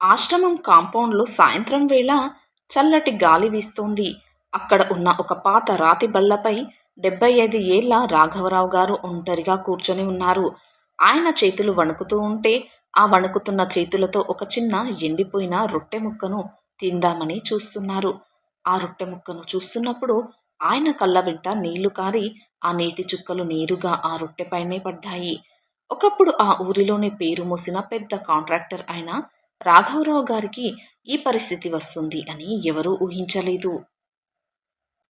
ఆశ్రమం కాంపౌండ్‌లో సాయంత్రం వేళ చల్లటి గాలి వీస్తోంది. అక్కడ ఉన్న ఒక పాత రాతి బల్లపై 75 ఏళ్ల రాఘవరావు గారు ఒంటరిగా కూర్చొని ఉన్నారు. ఆయన చేతులు వణుకుతూ ఉంటే, ఆ వణుకుతున్న చేతులతో ఒక చిన్న ఎండిపోయిన రొట్టె ముక్కను తిందామని చూస్తున్నారు. ఆ రొట్టె ముక్కను చూస్తున్నప్పుడు ఆయన కళ్ళ వెంట నీళ్లు కారి, ఆ నీటి చుక్కలు నేరుగా ఆ రొట్టెపైనే పడ్డాయి. ఒకప్పుడు ఆ ఊరిలోనే పేరు మోసిన పెద్ద కాంట్రాక్టర్ అయిన రాఘవరావు గారికి ఈ పరిస్థితి వస్తుంది అని ఎవరూ ఊహించలేదు.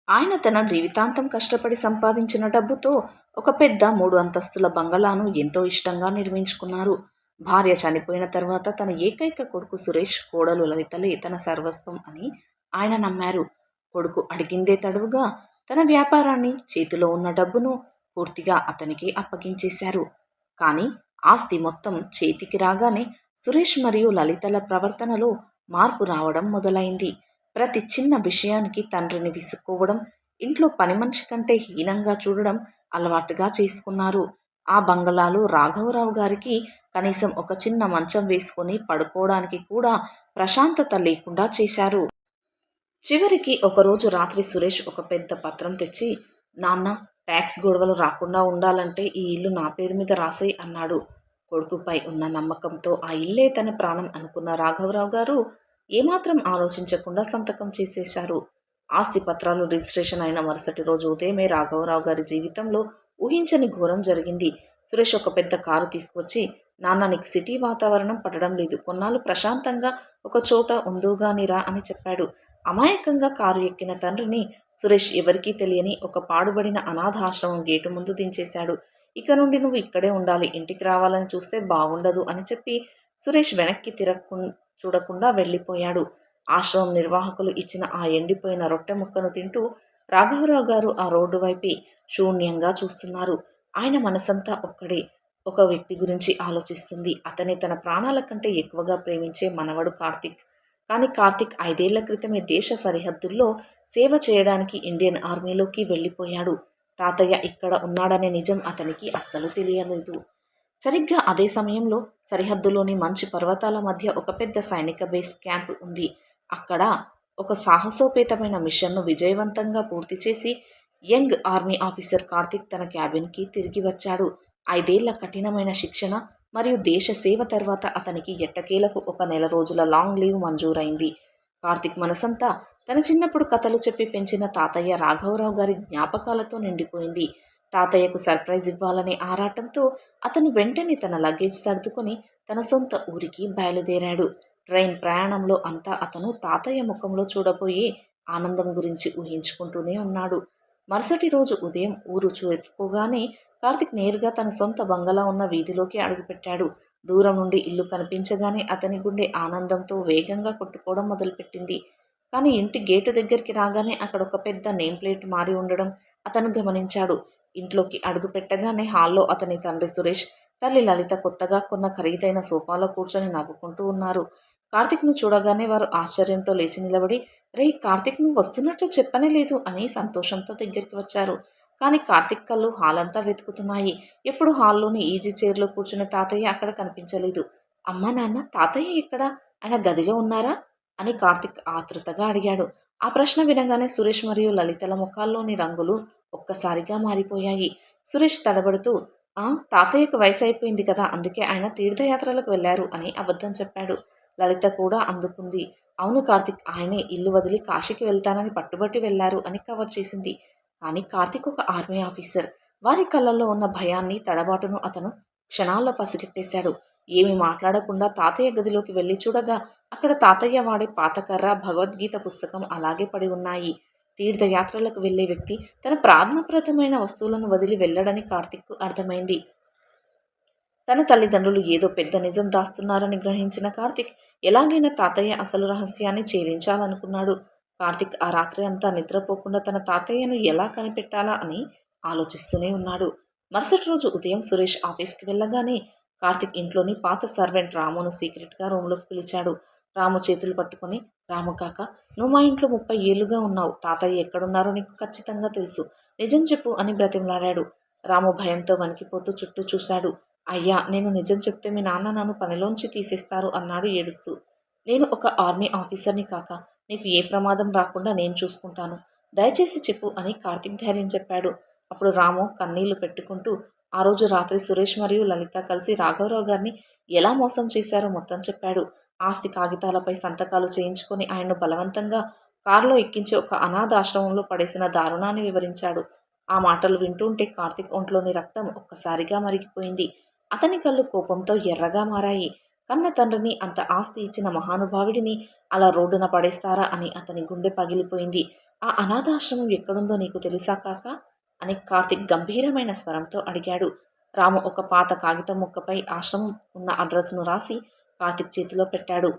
ఆయన తన జీవితాంతం కష్టపడి సంపాదించిన డబ్బుతో ఒక పెద్ద 3 అంతస్తుల బంగళాను ఎంతో ఇష్టంగా నిర్మించుకున్నారు. భార్య చనిపోయిన తర్వాత తన ఏకైక కొడుకు సురేష్, కోడలు లలితలే తన సర్వస్వం అని ఆయన నమ్మారు. కొడుకు అడిగిందే తడువుగా తన వ్యాపారాన్ని, చేతిలో ఉన్న డబ్బును పూర్తిగా అతనికే అప్పగించేశారు. కానీ ఆస్తి మొత్తం చేతికి రాగానే సురేష్ మరియు లలితల ప్రవర్తనలో మార్పు రావడం మొదలైంది. ప్రతి చిన్న విషయానికి తండ్రిని విసుక్కోవడం, ఇంట్లో పని మనిషి కంటే హీనంగా చూడడం అలవాటుగా చేసుకున్నారు. ఆ బంగళాలో రాఘవరావు గారికి కనీసం ఒక చిన్న మంచం వేసుకొని పడుకోవడానికి కూడా ప్రశాంతత లేకుండా చేశారు. చివరికి ఒకరోజు రాత్రి సురేష్ ఒక పెద్ద పత్రం తెచ్చి, నాన్న, ట్యాక్స్ గొడవలు రాకుండా ఉండాలంటే ఈ ఇల్లు నా పేరు మీద రాసేయ్ అన్నాడు. కొడుకుపై ఉన్న నమ్మకంతో ఆ ఇల్లే తన ప్రాణం అనుకున్న రాఘవరావు గారు ఏమాత్రం ఆలోచించకుండా సంతకం చేసేశారు. ఆస్తి పత్రాలు రిజిస్ట్రేషన్ అయిన మరుసటి రోజు ఉదయమే రాఘవరావు గారి జీవితంలో ఊహించని ఘోరం జరిగింది. సురేష్ ఒక పెద్ద కారు తీసుకొచ్చి, నాన్న, నీకు సిటీ వాతావరణం పడడం లేదు, కొన్నాళ్ళు ప్రశాంతంగా ఒక చోట ఉందువుగానిరా అని చెప్పాడు. అమాయకంగా కారు ఎక్కిన తండ్రిని సురేష్ ఎవరికీ తెలియని ఒక పాడుబడిన అనాథాశ్రమం గేటు ముందు దించేశాడు. ఇక నుండి నువ్వు ఇక్కడే ఉండాలి, ఇంటికి రావాలని చూస్తే బాగుండదు అని చెప్పి సురేష్ వెనక్కి చూడకుండా వెళ్ళిపోయాడు. ఆశ్రమం నిర్వాహకులు ఇచ్చిన ఆ ఎండిపోయిన రొట్టె ముక్కను తింటూ రాఘవరావు గారు ఆ రోడ్డు వైపే శూన్యంగా చూస్తున్నారు. ఆయన మనసంతా ఒక్కడే, ఒక వ్యక్తి గురించి ఆలోచిస్తుంది. అతనే తన ప్రాణాల కంటే ఎక్కువగా ప్రేమించే మనవడు కార్తీక్. కానీ కార్తీక్ 5 ఏళ్ల క్రితమే దేశ సరిహద్దుల్లో సేవ చేయడానికి ఇండియన్ ఆర్మీలోకి వెళ్ళిపోయాడు. తాతయ్య ఇక్కడ ఉన్నాడనే నిజం అతనికి అస్సలు తెలియలేదు. సరిగ్గా అదే సమయంలో సరిహద్దులోని మంచు పర్వతాల మధ్య ఒక పెద్ద సైనిక బేస్ క్యాంప్ ఉంది. అక్కడ ఒక సాహసోపేతమైన మిషన్ను విజయవంతంగా పూర్తి చేసి యంగ్ ఆర్మీ ఆఫీసర్ కార్తీక్ తన క్యాబిన్కి తిరిగి వచ్చాడు. 5 ఏళ్ల కఠినమైన శిక్షణ మరియు దేశ సేవ తర్వాత అతనికి ఎట్టకేలకు ఒక నెల రోజుల లాంగ్ లీవ్ మంజూరైంది. కార్తీక్ మనసంతా తన చిన్నప్పుడు కథలు చెప్పి పెంచిన తాతయ్య రాఘవరావు గారి జ్ఞాపకాలతో నిండిపోయింది. తాతయ్యకు సర్ప్రైజ్ ఇవ్వాలనే ఆరాటంతో అతను వెంటనే తన లగేజ్ సర్దుకొని తన సొంత ఊరికి బయలుదేరాడు. ట్రైన్ ప్రయాణంలో అంతా అతను తాతయ్య ముఖంలో చూడబోయే ఆనందం గురించి ఊహించుకుంటూనే ఉన్నాడు. మరుసటి రోజు ఉదయం ఊరు చేరుకోగానే కార్తిక్ నేరుగా తన సొంత బంగళా ఉన్న వీధిలోకి అడుగుపెట్టాడు. దూరం నుండి ఇల్లు కనిపించగానే అతని గుండె ఆనందంతో వేగంగా కొట్టుకోవడం మొదలుపెట్టింది. కానీ ఇంటి గేటు దగ్గరికి రాగానే అక్కడ ఒక పెద్ద నేమ్ ప్లేట్ మారి ఉండడం అతను గమనించాడు. ఇంట్లోకి అడుగు పెట్టగానే హాల్లో అతని తండ్రి సురేష్, తల్లి లలిత కొత్తగా కొన్న ఖరీదైన సోఫాలో కూర్చొని నవ్వుకుంటూ ఉన్నారు. కార్తిక్ను చూడగానే వారు ఆశ్చర్యంతో లేచి నిలబడి, రేయ్ కార్తిక్, నువ్వు వస్తున్నట్లు చెప్పనే లేదు అని సంతోషంతో దగ్గరికి వచ్చారు. కానీ కార్తిక్ కళ్ళు హాల్ అంతా వెతుకుతున్నాయి. ఎప్పుడు హాల్లోని ఈజీ చైర్లో కూర్చునే తాతయ్య అక్కడ కనిపించలేదు. అమ్మా, నాన్న, తాతయ్య ఎక్కడా? ఆయన గదిలో ఉన్నారా అని కార్తిక్ ఆతృతగా అడిగాడు. ఆ ప్రశ్న వినగానే సురేష్ మరియు లలితల ముఖాల్లోని రంగులు ఒక్కసారిగా మారిపోయాయి. సురేష్ తడబడుతూ, ఆ, తాతయ్యకు వయసు అయిపోయింది కదా, అందుకే ఆయన తీర్థయాత్రలకు వెళ్లారు అని అబద్ధం చెప్పాడు. లలిత కూడా అందుకుంది. అవును కార్తిక్, ఆయనే ఇల్లు వదిలి కాశీకి వెళ్తానని పట్టుబట్టి వెళ్లారు అని కవర్ చేసింది. కానీ కార్తిక్ ఒక ఆర్మీ ఆఫీసర్. వారి కళ్ళల్లో ఉన్న భయాన్ని, తడబాటును అతను క్షణాల్లో పసిగట్టేశాడు. ఏమీ మాట్లాడకుండా తాతయ్య గదిలోకి వెళ్లి చూడగా అక్కడ తాతయ్య వాడే పాతకర్ర, భగవద్గీత పుస్తకం అలాగే పడి ఉన్నాయి. తీర్థయాత్రలకు వెళ్లే వ్యక్తి తన ప్రాణప్రదమైన వస్తువులను వదిలి వెళ్లడని కార్తిక్కు అర్థమైంది. తన తల్లిదండ్రులు ఏదో పెద్ద నిజం దాస్తున్నారని గ్రహించిన కార్తిక్ ఎలాగైనా తాతయ్య అసలు రహస్యాన్ని ఛేదించాలనుకున్నాడు. కార్తిక్ ఆ రాత్రి అంతా నిద్రపోకుండా తన తాతయ్యను ఎలా కనిపెట్టాలా అని ఆలోచిస్తూనే ఉన్నాడు. మరుసటి రోజు ఉదయం సురేష్ ఆఫీస్కి వెళ్ళగానే కార్తిక్ ఇంట్లోని పాత సర్వెంట్ రామును సీక్రెట్గా రూమ్లోకి పిలిచాడు. రాము చేతులు పట్టుకొని, రాము కాక, నువ్వు మా ఇంట్లో 30 ఏళ్లుగా ఉన్నావు. తాతయ్య ఎక్కడున్నారో నీకు ఖచ్చితంగా తెలుసు, నిజం చెప్పు అని బ్రతిమలాడాడు. రాము భయంతో వణికిపోతూ చుట్టూ చూశాడు. అయ్యా, నేను నిజం చెప్తే మీ నాన్న నన్ను పనిలోంచి తీసేస్తారు అన్నాడు ఏడుస్తూ. నేను ఒక ఆర్మీ ఆఫీసర్‌ని కాక నీకు ఏ ప్రమాదం రాకుండా నేను చూసుకుంటాను. దయచేసి చెప్పు అని కార్తీక్ ధైర్యం చెప్పాడు. అప్పుడు రాము కన్నీళ్లు పెట్టుకుంటూ ఆ రోజు రాత్రి సురేష్ మరియు లలిత కలిసి రాఘవరావు గారిని ఎలా మోసం చేశారో మొత్తం చెప్పాడు. ఆస్తి కాగితాలపై సంతకాలు చేయించుకొని ఆయన్ను బలవంతంగా కారులో ఎక్కించి ఒక అనాథాశ్రమంలో పడేసిన దారుణాన్ని వివరించాడు. ఆ మాటలు వింటుంటే కార్తీక్ ఒంట్లోని రక్తం ఒక్కసారిగా మరిగిపోయింది. అతని కళ్ళు కోపంతో ఎర్రగా మారాయి. కన్న తండ్రిని అంత ఆస్తి ఇచ్చిన మహానుభావుడిని అలా రోడ్డున పడేస్తారా అని అతని గుండె పగిలిపోయింది. ఆ అనాథాశ్రమం ఎక్కడుందో నీకు తెలుసా కాకా? అని కార్తీక్ గంభీరమైన స్వరంతో అడిగాడు. రాము ఒక పాత కాగితం ముక్కపై ఆశ్రమం ఉన్న అడ్రస్‌ను రాసి కార్తీక్ చేతిలో పెట్టాడు.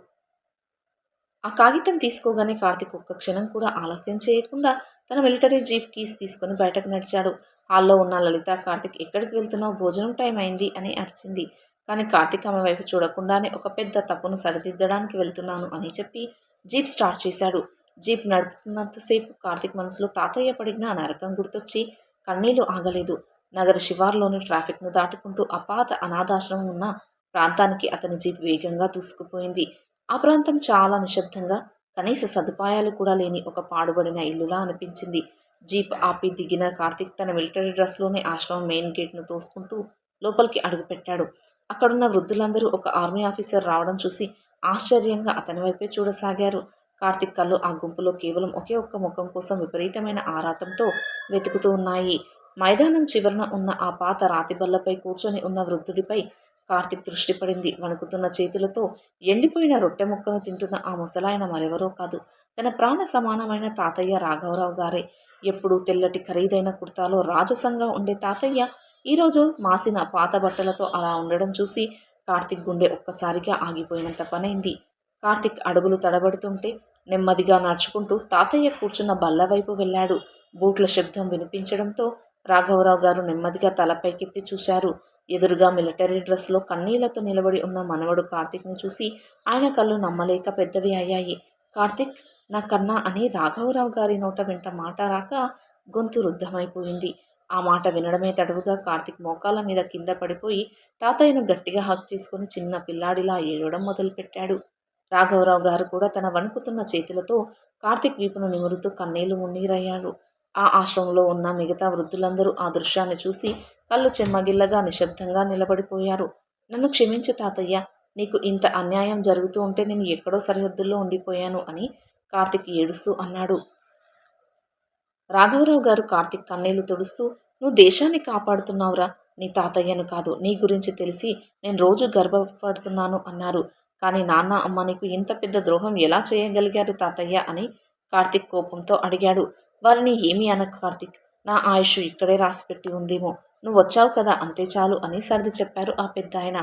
ఆ కాగితం తీసుకోగానే కార్తీక్ ఒక్క క్షణం కూడా ఆలస్యం చేయకుండా తన మిలిటరీ జీప్ కీస్ తీసుకుని బయటకు నడిచాడు. హాల్లో ఉన్న లలిత కార్తీక్ ఎక్కడికి వెళ్తున్నావు? భోజనం టైం అయింది అని అరిచింది. కానీ కార్తీక్ ఆమె వైపు చూడకుండానే ఒక పెద్ద తప్పును సరిదిద్దడానికి వెళ్తున్నాను అని చెప్పి జీప్ స్టార్ట్ చేశాడు. జీప్ నడుపుతున్నంతసేపు కార్తీక్ మనసులో తాతయ్య పడిన ఆ నరకం గుర్తొచ్చి కన్నీళ్లు ఆగలేదు. నగర శివార్లోని ట్రాఫిక్ను దాటుకుంటూ ఆ పాత అనాథాశ్రమం ఉన్న ప్రాంతానికి అతని జీప్ వేగంగా దూసుకుపోయింది. ఆ ప్రాంతం చాలా నిశ్శబ్దంగా, కనీస సదుపాయాలు కూడా లేని ఒక పాడుబడిన ఇల్లులా అనిపించింది. జీప్ ఆపి దిగిన కార్తీక్ తన మిలిటరీ డ్రెస్‌లోనే ఆశ్రమం మెయిన్ గేట్‌ను తోసుకుంటూ లోపలికి అడుగుపెట్టాడు. అక్కడున్న వృద్ధులందరూ ఒక ఆర్మీ ఆఫీసర్ రావడం చూసి ఆశ్చర్యంగా అతని వైపే చూడసాగారు. కార్తీక్ కళ్ళు ఆ గుంపులో కేవలం ఒకే ఒక్క ముఖం కోసం విపరీతమైన ఆరాటంతో వెతుకుతూ ఉన్నాయి. మైదానం చివరన ఉన్న ఆ పాత రాతి బల్లపై కూర్చొని ఉన్న వృద్ధుడిపై కార్తీక్ దృష్టి పడింది. వణుకుతున్న చేతులతో ఎండిపోయిన రొట్టె ముక్కను తింటున్న ఆ ముసలాయన మరెవరో కాదు, తన ప్రాణ సమానమైన తాతయ్య రాఘవరావు గారే. ఎప్పుడూ తెల్లటి ఖరీదైన కుర్తాలో రాజసంగా ఉండే తాతయ్య ఈరోజు మాసిన పాత బట్టలతో అలా ఉండడం చూసి కార్తీక్ గుండె ఒక్కసారిగా ఆగిపోయినంత పనైంది. కార్తీక్ అడుగులు తడబడుతుంటే నెమ్మదిగా నడుచుకుంటూ తాతయ్య కూర్చున్న బల్ల వైపు వెళ్ళాడు. బూట్ల శబ్దం వినిపించడంతో రాఘవరావు గారు నెమ్మదిగా తల పైకెత్తి చూశారు. ఎదురుగా మిలిటరీ డ్రెస్‌లో కన్నీళ్లతో నిలబడి ఉన్న మనవడు కార్తీక్‌ని చూసి ఆయన కళ్ళు నమ్మలేక పెద్దవి అయ్యాయి. కార్తీక్! నా కన్నా అని రాఘవరావు గారి నోట వెంట మాట రాక గొంతు రుద్ధమైపోయింది. ఆ మాట వినడమే తడవుగా కార్తీక్ మోకాళ్ళ మీద కింద పడిపోయి తాతయ్యను గట్టిగా హగ్ చేసుకుని చిన్న పిల్లాడిలా ఏడవడం మొదలుపెట్టాడు. రాఘవరావు గారు కూడా తన వణుకుతున్న చేతులతో కార్తీక్ వీపును నిమురుతూ కన్నీళ్లు మున్నీరయ్యాడు. ఆ ఆశ్రమంలో ఉన్న మిగతా వృద్ధులందరూ ఆ దృశ్యాన్ని చూసి కళ్ళు చెమ్మగిల్లగా నిశ్శబ్దంగా నిలబడిపోయారు. నన్ను క్షమించు తాతయ్య, నీకు ఇంత అన్యాయం జరుగుతూ ఉంటే నేను ఎక్కడో సరిహద్దుల్లో ఉండిపోయాను అని కార్తీక్ ఏడుస్తూ అన్నాడు. రాఘవరావు గారు కార్తీక్ కన్నీళ్లు తుడుస్తూ నువ్వు దేశాన్ని కాపాడుతున్నావురా, నీ తాతయ్యను కాదు. నీ గురించి తెలిసి నేను రోజు గర్వపడుతున్నాను అన్నారు. కానీ నాన్న అమ్మ నీకు ఇంత పెద్ద ద్రోహం ఎలా చేయగలిగారు తాతయ్య అని కార్తీక్ కోపంతో అడిగాడు. వారిని ఏమీ అనకు కార్తీక్, నా ఆయుష్ ఇక్కడే రాసిపెట్టి ఉందేమో, నువ్వు వచ్చావు కదా అంతే చాలు అని సర్ది చెప్పారు ఆ పెద్దాయన.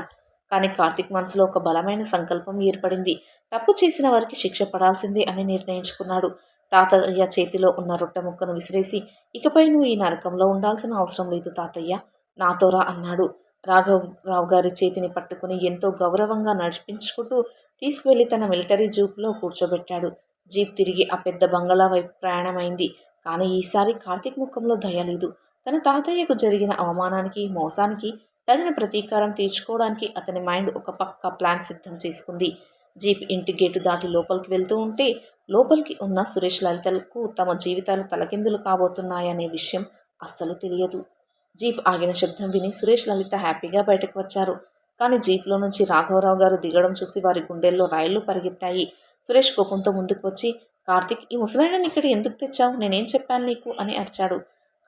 కానీ కార్తీక్ మనసులో ఒక బలమైన సంకల్పం ఏర్పడింది. తప్పు చేసిన వారికి శిక్ష పడాల్సిందే అని నిర్ణయించుకున్నాడు. తాతయ్య చేతిలో ఉన్న రొట్టె ముక్కను విసిరేసి ఇకపై నువ్వు ఈ నరకంలో ఉండాల్సిన అవసరం లేదు తాతయ్య, నాతో రా అన్నాడు. రాఘవరావు గారి చేతిని పట్టుకుని ఎంతో గౌరవంగా నడిపించుకుంటూ తీసుకువెళ్లి తన మిలిటరీ జీప్లో కూర్చోబెట్టాడు. జీప్ తిరిగి ఆ పెద్ద బంగళా వైపు ప్రయాణమైంది. కానీ ఈసారి కార్తీక్ ముఖంలో దయ లేదు. తన తాతయ్యకు జరిగిన అవమానానికి, మోసానికి తగిన ప్రతీకారం తీర్చుకోవడానికి అతని మైండ్ ఒక పక్కా ప్లాన్ సిద్ధం చేసుకుంది. జీప్ ఇంటి గేటు దాటి లోపలికి వెళ్తూ ఉంటే లోపలికి ఉన్న సురేష్ లలితలకు తమ జీవితాలు తలకిందులు కాబోతున్నాయనే విషయం అస్సలు తెలియదు. జీప్ ఆగిన శబ్దం విని సురేష్ లలిత హ్యాపీగా బయటకు వచ్చారు. కానీ జీప్లో నుంచి రాఘవరావు గారు దిగడం చూసి వారి గుండెల్లో రైళ్లు పరిగెత్తాయి. సురేష్ కోపంతో ముందుకు వచ్చి కార్తీక్, ఈ ముసలాయనని ఇక్కడ ఎందుకు తెచ్చావు? నేనేం చెప్పాను నీకు అని అరిచాడు.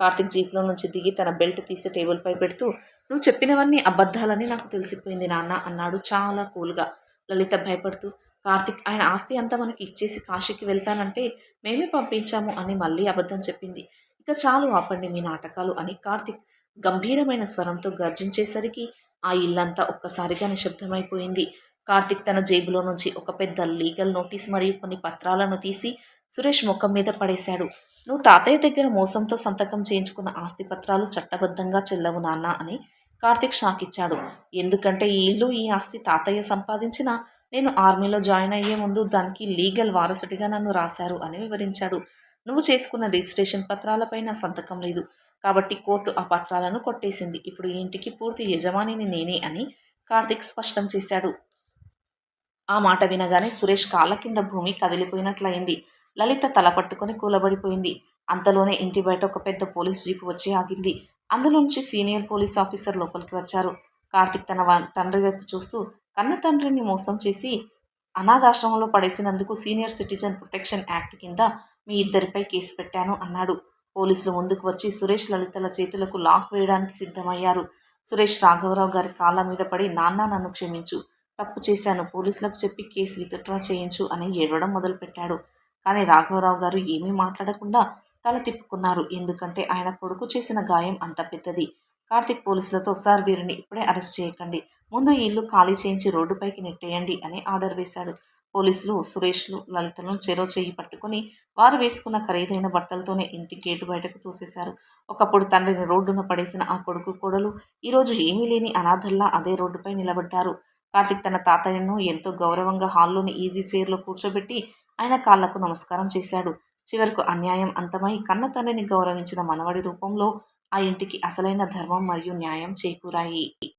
కార్తీక్ జీప్లో నుంచి దిగి తన బెల్ట్ తీసి టేబుల్పై పెడుతూ నువ్వు చెప్పినవన్నీ అబద్ధాలని నాకు తెలిసిపోయింది నాన్న అన్నాడు చాలా కూల్గా. లలిత భయపడుతూ కార్తీక్ ఆయన ఆస్తి అంతా మనకి ఇచ్చేసి కాశీకి వెళ్తానంటే మేమే పంపించాము అని మళ్ళీ అబద్ధం చెప్పింది. ఇక చాలు ఆపండి మీ నాటకాలు అని కార్తీక్ గంభీరమైన స్వరంతో గర్జించేసరికి ఆ ఇల్లంతా ఒక్కసారిగా నిశ్శబ్దమైపోయింది. కార్తీక్ తన జేబులో నుంచి ఒక పెద్ద లీగల్ నోటీస్ మరియు కొన్ని పత్రాలను తీసి సురేష్ ముఖం మీద పడేశాడు. నువ్వు తాతయ్య దగ్గర మోసంతో సంతకం చేయించుకున్న ఆస్తి పత్రాలు చట్టబద్ధంగా చెల్లవు నాన్న అని కార్తీక్ షాక్ ఇచ్చాడు. ఎందుకంటే ఈ ఇల్లు ఈ ఆస్తి తాతయ్య సంపాదించిన నేను ఆర్మీలో జాయిన్ అయ్యే ముందు దానికి లీగల్ వారసుడిగా నన్ను రాశారు అని వివరించాడు. నువ్వు చేసుకున్న రిజిస్ట్రేషన్ పత్రాలపై నా సంతకం లేదు కాబట్టి కోర్టు ఆ పత్రాలను కొట్టేసింది. ఇప్పుడు ఈ ఇంటికి పూర్తి యజమానిని నేనే అని కార్తీక్ స్పష్టం చేశాడు. ఆ మాట వినగానే సురేష్ కాళ్ళ కింద భూమి కదిలిపోయినట్లయింది. లలిత తల పట్టుకొని కూలబడిపోయింది. అంతలోనే ఇంటి బయట ఒక పెద్ద పోలీస్ జీపు వచ్చి ఆగింది. అందులో నుంచి సీనియర్ పోలీస్ ఆఫీసర్ లోపలికి వచ్చారు. కార్తీక్ తన తండ్రి వైపు చూస్తూ, కన్న తండ్రిని మోసం చేసి అనాథాశ్రమంలో పడేసినందుకు సీనియర్ సిటిజన్ ప్రొటెక్షన్ యాక్ట్ కింద మీ ఇద్దరిపై కేసు పెట్టాను అన్నాడు. పోలీసులు ముందుకు వచ్చి సురేష్ లలితల చేతులకు లాక్ వేయడానికి సిద్ధమయ్యారు. సురేష్ రాఘవరావు గారి కాళ్ళ మీద పడి, నాన్న నన్ను క్షమించు, తప్పు చేశాను, పోలీసులకు చెప్పి కేసు విత్డ్రా చేయించు అని ఏడవడం మొదలుపెట్టాడు. కానీ రాఘవరావు గారు ఏమీ మాట్లాడకుండా తల తిప్పుకున్నారు. ఎందుకంటే ఆయన కొడుకు చేసిన గాయం అంత పెద్దది. కార్తీక్ పోలీసులతో, సార్ వీరిని ఇప్పుడే అరెస్ట్ చేయకండి, ముందు ఈ ఇల్లు ఖాళీ చేయించి రోడ్డుపైకి నెట్టేయండి అని ఆర్డర్ వేశాడు. పోలీసులు సురేష్లు లలితలను చెరో చెయ్యి పట్టుకుని వారు వేసుకున్న ఖరీదైన బట్టలతోనే ఇంటి గేటు బయటకు తోసేశారు. ఒకప్పుడు తండ్రిని రోడ్డున పడేసిన ఆ కొడుకు కోడలు ఈరోజు ఏమీ లేని అనాథల్లా అదే రోడ్డుపై నిలబడ్డారు. కార్తీక్ తన తాతయ్యను ఎంతో గౌరవంగా హాల్లోని ఈజీ చైర్లో కూర్చోబెట్టి ఆయన కాళ్లకు నమస్కారం చేశాడు. చివరకు అన్యాయం అంతమై కన్న తండ్రిని గౌరవించిన మనవడి రూపంలో ఆ ఇంటికి అసలైన ధర్మం మరియు న్యాయం చేకూరాయి.